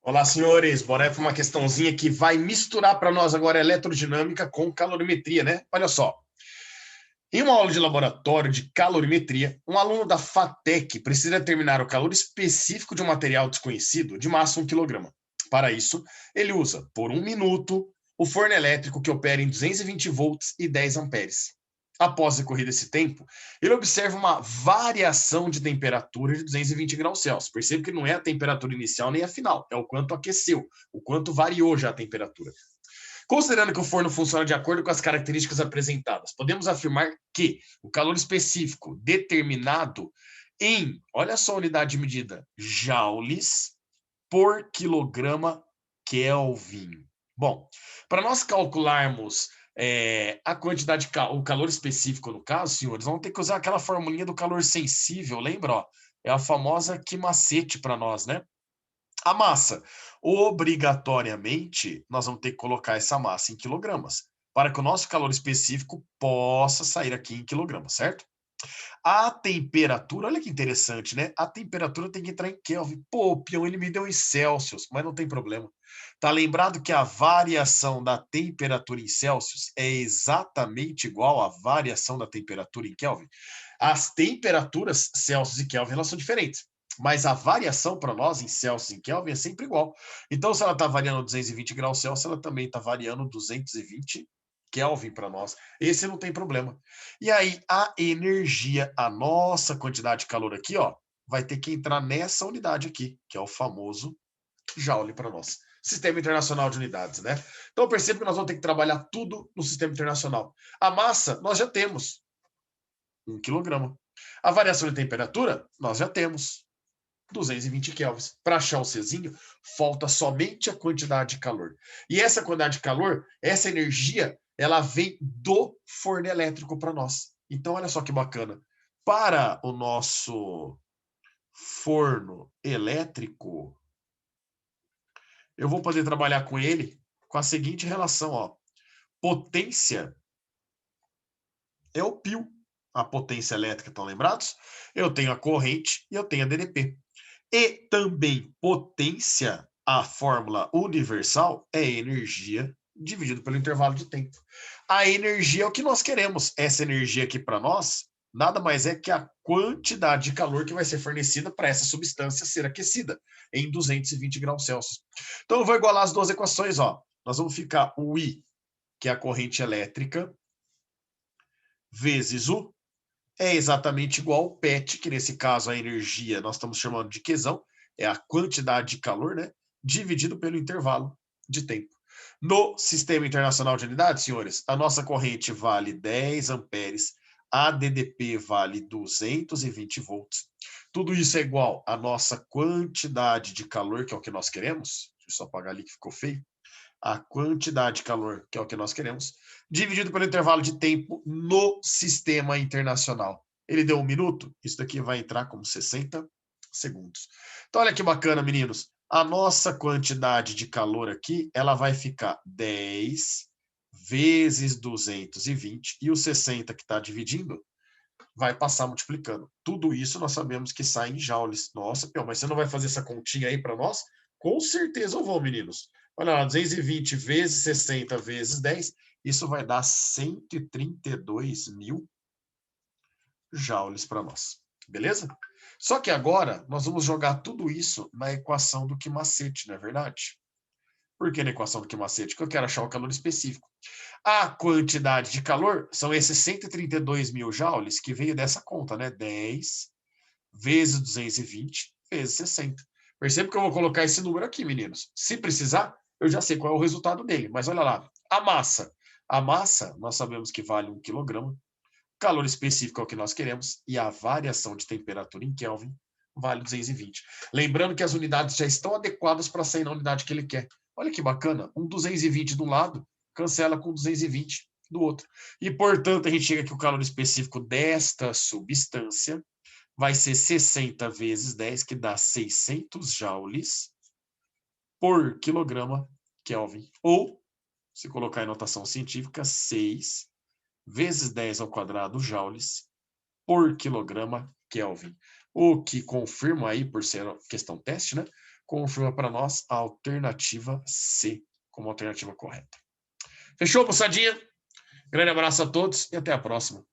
Olá, senhores. Bora para uma questãozinha que vai misturar para nós agora eletrodinâmica com calorimetria, né? Olha só. Em uma aula de laboratório de calorimetria, um aluno da FATEC precisa determinar o calor específico de um material desconhecido de massa 1 kg. Para isso, ele usa, por 1 minuto, o forno elétrico que opera em 220 volts e 10 amperes. Após decorrido esse tempo, ele observa uma variação de temperatura de 220 graus Celsius. Percebe que não é a temperatura inicial nem a final, é o quanto aqueceu, o quanto variou já a temperatura. Considerando que o forno funciona de acordo com as características apresentadas, podemos afirmar que o calor específico determinado em, olha só a unidade de medida, joules por quilograma Kelvin. Bom, para nós calcularmos a quantidade, o calor específico no caso, senhores, vamos ter que usar aquela formulinha do calor sensível, lembra? Ó? É a famosa que macete para nós, né? A massa. Obrigatoriamente, nós vamos ter que colocar essa massa em quilogramas, para que o nosso calor específico possa sair aqui em quilogramas, certo? A temperatura, olha que interessante, né? A temperatura tem que entrar em Kelvin. Pô, o peão, ele me deu em Celsius, mas não tem problema. Tá lembrado que a variação da temperatura em Celsius é exatamente igual à variação da temperatura em Kelvin? As temperaturas Celsius e Kelvin, elas são diferentes. Mas a variação para nós em Celsius e Kelvin é sempre igual. Então, se ela está variando 220 graus Celsius, ela também está variando 220 Kelvin para nós. Esse não tem problema. E aí, a energia, a nossa quantidade de calor aqui, ó, vai ter que entrar nessa unidade aqui, que é o famoso Joule para nós. Sistema Internacional de Unidades, né? Então, perceba que nós vamos ter que trabalhar tudo no Sistema Internacional. A massa, nós já temos. 1 quilograma. A variação de temperatura, nós já temos. 220 kelvins. Para achar o Czinho, falta somente a quantidade de calor. E essa quantidade de calor, essa energia, ela vem do forno elétrico para nós. Então, olha só que bacana. Para o nosso forno elétrico, eu vou poder trabalhar com ele com a seguinte relação, ó. Potência é o π, a potência elétrica, estão lembrados? Eu tenho a corrente e eu tenho a DDP. E também potência, a fórmula universal é energia dividido pelo intervalo de tempo. A energia é o que nós queremos. Essa energia aqui para nós nada mais é que a quantidade de calor que vai ser fornecida para essa substância ser aquecida em 220 graus Celsius. Então eu vou igualar as duas equações, ó. Nós vamos ficar o I, que é a corrente elétrica, vezes o é exatamente igual ao PET, que nesse caso a energia nós estamos chamando de Qzão, é a quantidade de calor, né, dividido pelo intervalo de tempo. No Sistema Internacional de Unidades, senhores, a nossa corrente vale 10 amperes, a DDP vale 220 volts. Tudo isso é igual à nossa quantidade de calor, que é o que nós queremos. Deixa eu só apagar ali que ficou feio. A quantidade de calor, que é o que nós queremos, dividido pelo intervalo de tempo no sistema internacional. Ele deu 1 minuto, isso daqui vai entrar como 60 segundos. Então, olha que bacana, meninos. A nossa quantidade de calor aqui, ela vai ficar 10 vezes 220, e o 60 que está dividindo vai passar multiplicando. Tudo isso nós sabemos que sai em joules. Nossa, Pel, mas você não vai fazer essa continha aí para nós? Com certeza eu vou, meninos. Olha lá, 220 vezes 60 vezes 10, isso vai dar 132 mil joules para nós. Beleza? Só que agora nós vamos jogar tudo isso na equação do Q-macete, não é verdade? Por que na equação do Q-macete? Porque eu quero achar o calor específico. A quantidade de calor são esses 132 mil joules que veio dessa conta, né? 10 vezes 220 vezes 60. Percebe que eu vou colocar esse número aqui, meninos. Se precisar, eu já sei qual é o resultado dele. Mas olha lá, a massa. A massa, nós sabemos que vale 1 quilograma. O calor específico é o que nós queremos. E a variação de temperatura em Kelvin vale 220. Lembrando que as unidades já estão adequadas para sair na unidade que ele quer. Olha que bacana. Um 220 de um lado, cancela com 220 do outro. E, portanto, a gente chega que o calor específico desta substância vai ser 60 vezes 10, que dá 600 joules por quilograma Kelvin. Ou, se colocar em notação científica, 6 vezes 10 ao quadrado joules por quilograma Kelvin. O que confirma aí, por ser questão teste, né? confirma para nós a alternativa C como alternativa correta. Fechou, moçadinha? Grande abraço a todos e até a próxima.